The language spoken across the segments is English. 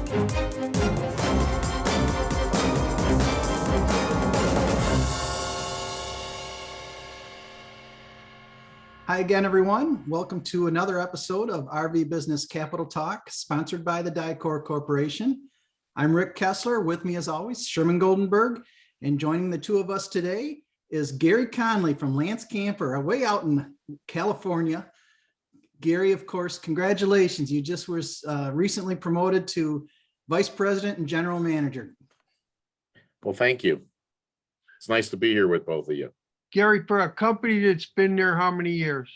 Hi again, everyone. Welcome to another episode of RV Business Capitol Talk, sponsored by the Decatur Corporation. I'm Rick Kessler. With me, as always, Sherman Goldenberg. And joining the two of us today is Gary Conley from Lance Camper, way out in California. Gary, of course, congratulations. You just was recently promoted to Vice President and General Manager. Well, thank you. It's nice to be here with both of you. Gary, for a company that's been there how many years?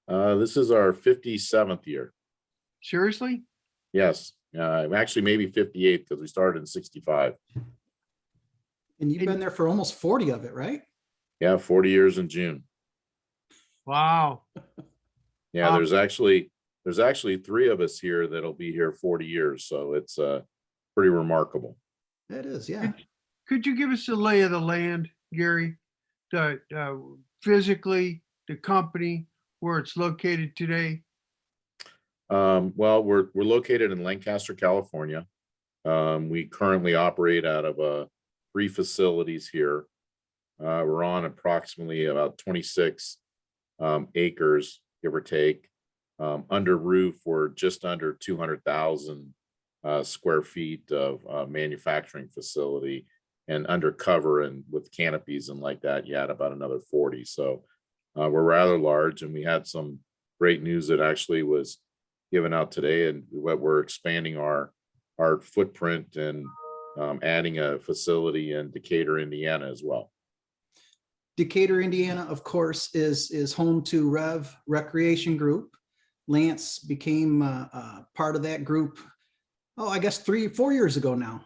This is our 57th year. Seriously? Yes. Actually, maybe 58 because we started in 65. And you've been there for almost 40 of it, right? Yeah, 40 years in June. Wow. Yeah, there's actually three of us here that'll be here 40 years. So it's pretty remarkable. It is, yeah. Could you give us a lay of the land, Gary? Physically, the company, where it's located today? Well, we're located in Lancaster, California. We currently operate out of 3 facilities here. We're on approximately about 26 acres, give or take. Under roof, we're just under 200,000 square feet of manufacturing facility. And under cover and with canopies and like that, you had about another 40. So we're rather large, and we had some great news that actually was given out today, and we're expanding our footprint and adding a facility in Decatur, Indiana as well. Decatur, Indiana, of course, is home to REV Recreation Group. Lance became part of that group, I guess 3-4 years ago now.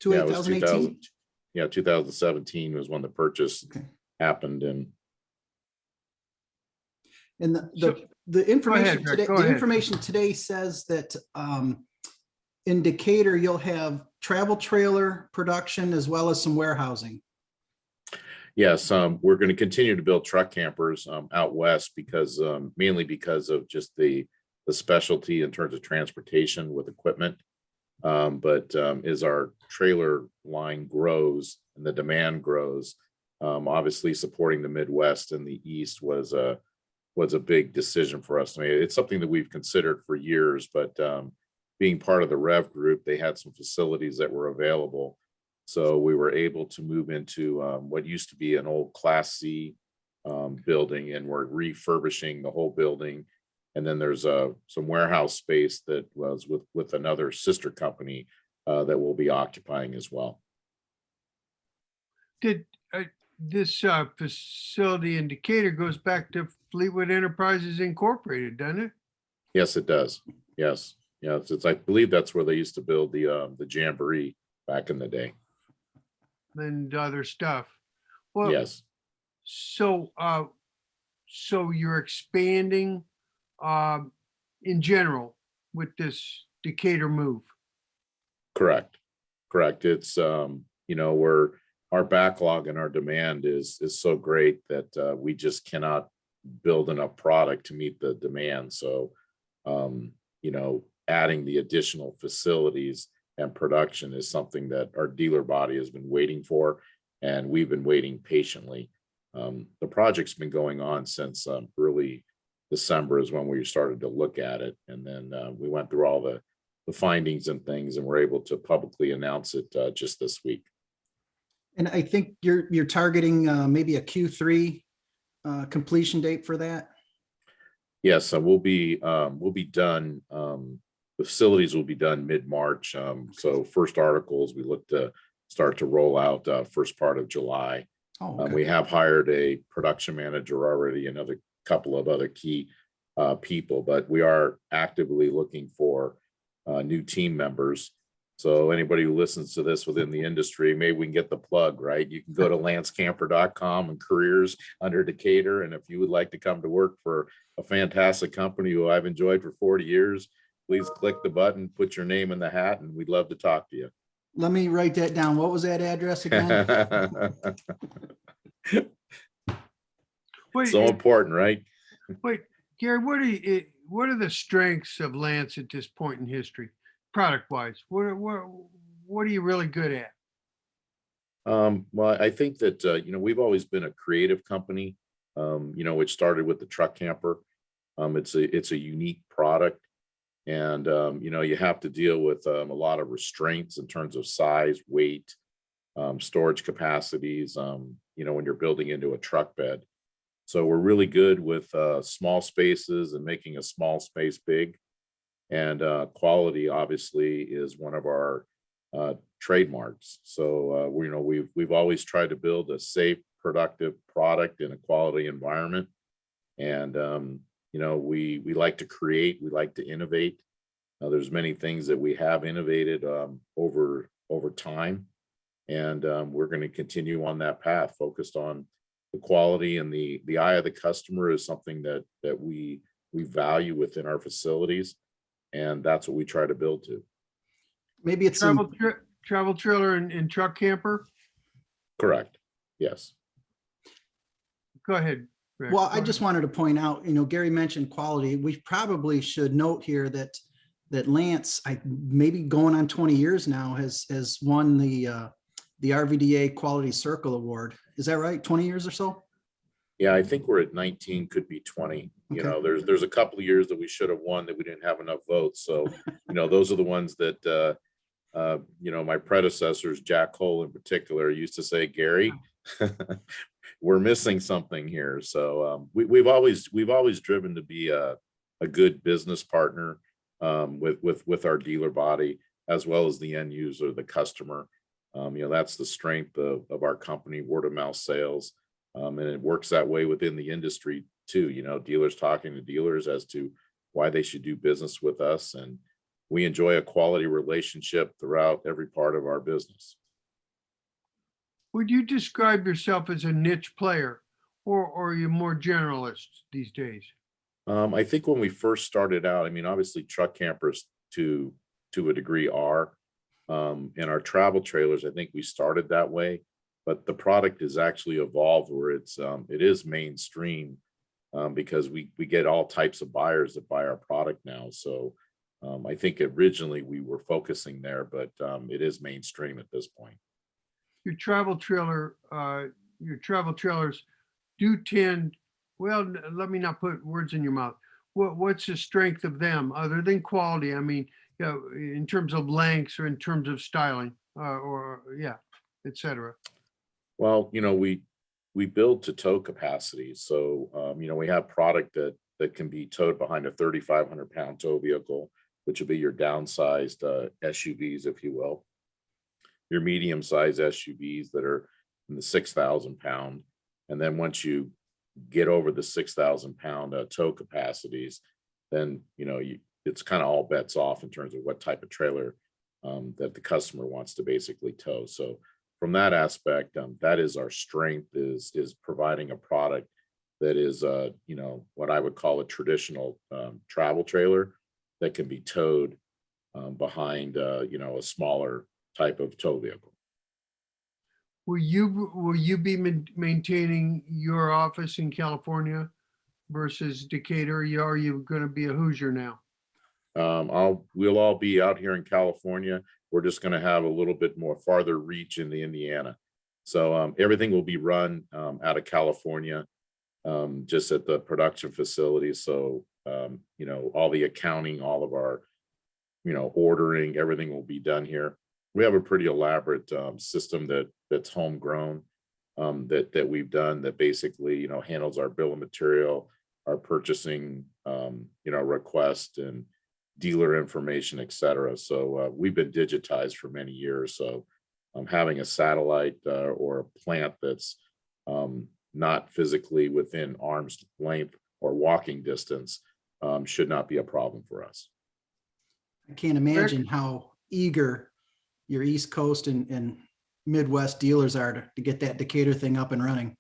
2018. Yeah, 2017 was when the purchase happened. And the information today, information today says that in Decatur, you'll have travel trailer production as well as some warehousing. Yes, we're going to continue to build truck campers out west because mainly because of just the specialty in terms of transportation with equipment. But as our trailer line grows and the demand grows, obviously supporting the Midwest and the East was a big decision for us. I mean, it's something that we've considered for years, but being part of the REV group, they had some facilities that were available. So we were able to move into what used to be an old Class C building, and we're refurbishing the whole building. And then there's some warehouse space that was with another sister company that we'll be occupying as well. Did this facility in Decatur goes back to Fleetwood Enterprises Incorporated, doesn't it? Yes, it does. Yes. Yeah, it's I believe that's where they used to build the Jamboree back in the day. And other stuff. Well, yes. So you're expanding in general with this Decatur move. Correct. It's our backlog and our demand is so great that we just cannot build enough product to meet the demand. So adding the additional facilities and production is something that our dealer body has been waiting for, and we've been waiting patiently. The project's been going on since early December is when we started to look at it. And then we went through all the findings and things, and we're able to publicly announce it just this week. And I think you're targeting maybe a Q3 completion date for that. Yes, we'll be done. The facilities will be done mid-March. So first articles, we look to start to roll out first part of July. Oh, okay. We have hired a production manager already, another couple of other key people, but we are actively looking for new team members. So anybody who listens to this within the industry, maybe we can get the plug, right? You can go to lancecamper.com and careers under Decatur. And if you would like to come to work for a fantastic company who I've enjoyed for 40 years, please click the button, put your name in the hat, and we'd love to talk to you. Let me write that down. What was that address again? So important, right? Wait, Gary, what are the strengths of Lance at this point in history? product wise? What are you really good at? Well, I think that, we've always been a creative company, which started with the truck camper. It's a unique product. And, you have to deal with a lot of restraints in terms of size, weight, storage capacities, when you're building into a truck bed. So we're really good with small spaces and making a small space big. And quality obviously is one of our trademarks. So we've always tried to build a safe, productive product in a quality environment. And we like to create, we like to innovate. There's many things that we have innovated over time, and we're going to continue on that path, focused on the quality, and the eye of the customer is something that we value within our facilities, and that's what we try to build to. Maybe it's Travel trailer and truck camper? Correct. Yes. Go ahead, Rick. well, Go I just ahead. wanted to point out, Gary mentioned quality. We probably should note here that Lance, maybe going on 20 years now, has won the RVDA Quality Circle Award. Is that right? 20 years or so? Yeah, I think we're at 19, could be 20. Okay. There's a couple of years that we should have won that we didn't have enough votes. So, those are the ones that, my predecessors, Jack Cole in particular, used to say, Gary, we're missing something here. So we've always driven to be a good business partner with our dealer body, as well as the end user, the customer. That's the strength of our company, word of mouth sales. And it works that way within the industry too, dealers talking to dealers as to why they should do business with us. And we enjoy a quality relationship throughout every part of our business. Would you describe yourself as a niche player, or are you more generalist these days? I think when we first started out, obviously truck campers to a degree are, and our travel trailers, I think we started that way, but the product has actually evolved where it is mainstream, because we get all types of buyers that buy our product now. So I think originally we were focusing there, but it is mainstream at this point. Your travel trailers do tend, well, let me not put words in your mouth. What's the strength of them other than quality? In terms of lengths or in terms of styling, et cetera. Well, we build to tow capacity. So, we have product that can be towed behind a 3,500 pound tow vehicle, which would be your downsized SUVs, if you will, your medium sized SUVs that are in the 6,000 pound. And then once you get over the 6,000 pound tow capacities, then, it's kind of all bets off in terms of what type of trailer that the customer wants to basically tow. So from that aspect, that is our strength, is providing a product that is, what I would call a traditional travel trailer that can be towed behind, a smaller type of tow vehicle. Will you be maintaining your office in California versus Decatur? Are you going to be a Hoosier now? We'll all be out here in California. We're just going to have a little bit more farther reach in the Indiana. So everything will be run out of California, just at the production facility. So, all the accounting, all of our, ordering, everything will be done here. We have a pretty elaborate system that's homegrown, that we've done, that basically, handles our bill of material, our purchasing, request, and dealer information, et cetera. So we've been digitized for many years. So having a satellite or a plant that's not physically within arm's length or walking distance should not be a problem for us. I can't imagine how eager your East Coast and Midwest dealers are to get that Decatur thing up and running.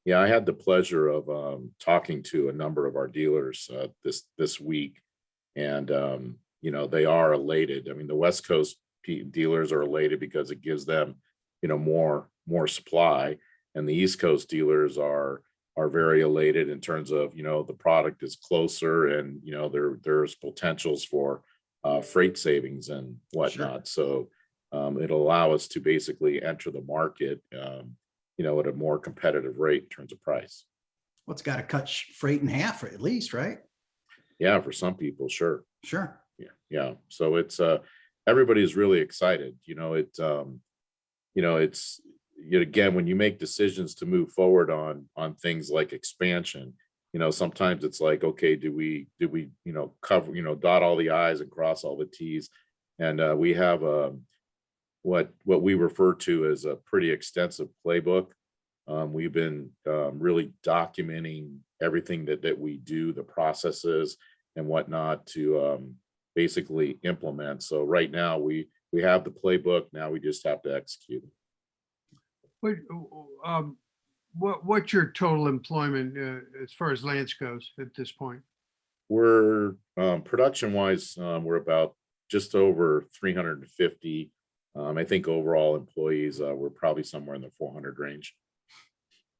Yeah, I had the pleasure of talking to a number of our dealers this week, and they are elated. The West Coast dealers are elated because it gives them, more supply, and the East Coast dealers are very elated in terms of, the product is closer, and there's potentials for freight savings and whatnot. So it'll allow us to basically enter the market, at a more competitive rate in terms of price. What's got to cut freight in half at least, right? Yeah, for some people, sure. Sure. Yeah. So it's everybody's really excited. Again, when you make decisions to move forward on things like expansion, sometimes it's like, okay, do we cover, dot all the I's and cross all the T's, and we have what we refer to as a pretty extensive playbook. We've been really documenting everything that we do, the processes and whatnot, to basically implement. So right now we have the playbook. Now we just have to execute it. What's your total employment as far as Lance goes at this point? We're production wise, we're about just over 350. I think overall employees, we're probably somewhere in the 400 range.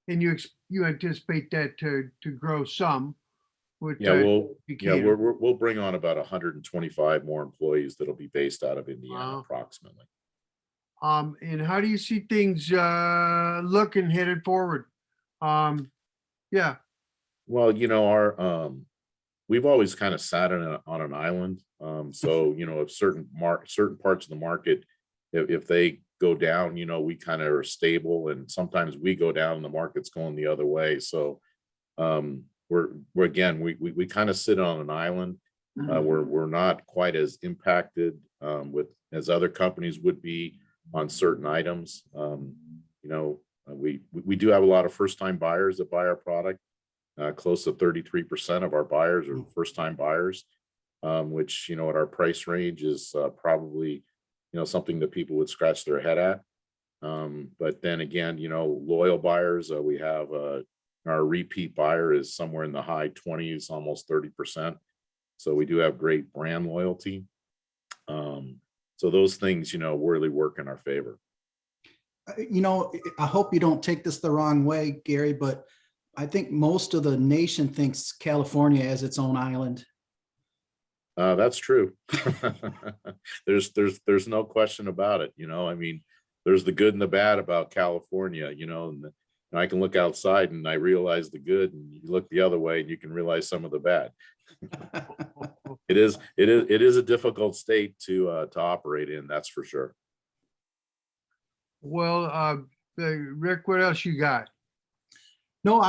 And you anticipate that to grow some? With, Yeah, Decatur? we'll bring on about 125 more employees that'll be based out of Indiana, approximately. And how do you see things looking headed forward? Yeah. Well, we've always kind of sat on an island. So, if certain parts of the market, if they go down, we kind of are stable, and sometimes we go down and the market's going the other way. So we're again, we kind of sit on an island. We're not quite as impacted as other companies would be on certain items. We do have a lot of first-time buyers that buy our product. Close to 33% of our buyers are first-time buyers, which, at our price range is probably, something that people would scratch their head at. But then again, loyal buyers, we have our repeat buyer is somewhere in the high 20s, almost 30%. So we do have great brand loyalty. So those things, really work in our favor. I hope you don't take this the wrong way, Gary, but I think most of the nation thinks California as its own island. That's true. There's no question about it. There's the good and the bad about California, and I can look outside and I realize the good, and you look the other way and you can realize some of the bad. It is a difficult state to operate in, that's for sure. Well, Rick, what else you got? No,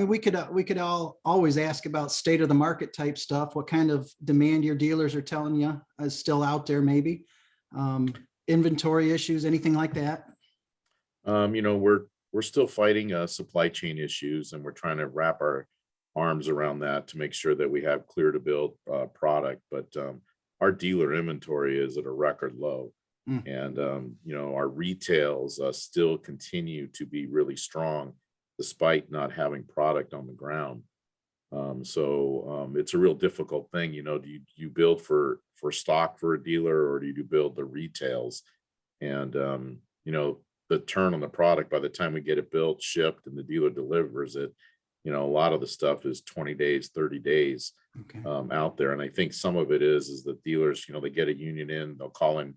we could all always ask about state of the market type stuff. What kind of demand your dealers are telling you is still out there, maybe inventory issues, anything like that? We're still fighting supply chain issues, and we're trying to wrap our arms around that to make sure that we have clear to build product. But our dealer inventory is at a record low. And our retails still continue to be really strong despite not having product on the ground. So it's a real difficult thing. Do you build for stock for a dealer, or do you build the retails? And the turn on the product, by the time we get it built, shipped, and the dealer delivers it, a lot of the stuff is 20 days, 30 days out there. And I think some of it is that dealers, they get a union in, they'll call in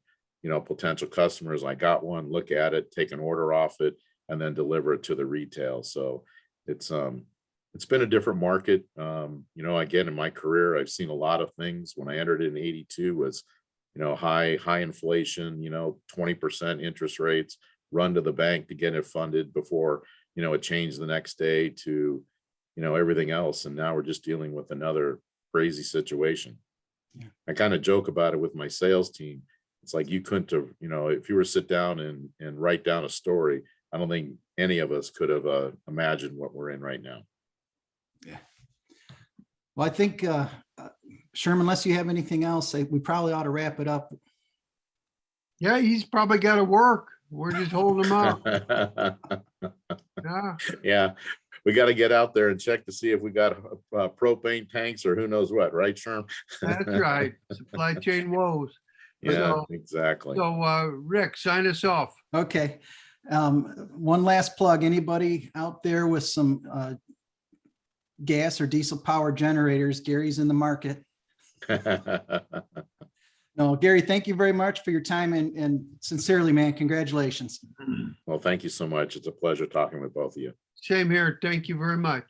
potential customers. I got one, look at it, take an order off it, and then deliver it to the retail. So it's been a different market. Again, in my career, I've seen a lot of things. When I entered in 82 was, high inflation, 20% interest rates, run to the bank to get it funded before, it changed the next day to, everything else. And now we're just dealing with another crazy situation. Yeah. I kind of joke about it with my sales team. It's like, you couldn't have, if you were to sit down and write down a story, I don't think any of us could have imagined what we're in right now. Yeah. Well, I think, Sherm, unless you have anything else, we probably ought to wrap it up. Yeah, he's probably got to work. We're just holding him up. Yeah. We got to get out there and check to see if we got propane tanks or who knows what, right, Sherm? That's right. Supply chain woes. Yeah, exactly. So Rick, sign us off. Okay. One last plug. Anybody out there with some gas or diesel power generators, Gary's in the market. No, Gary, thank you very much for your time and sincerely, man, congratulations. Well, thank you so much. It's a pleasure talking with both of you. Same here. Thank you very much.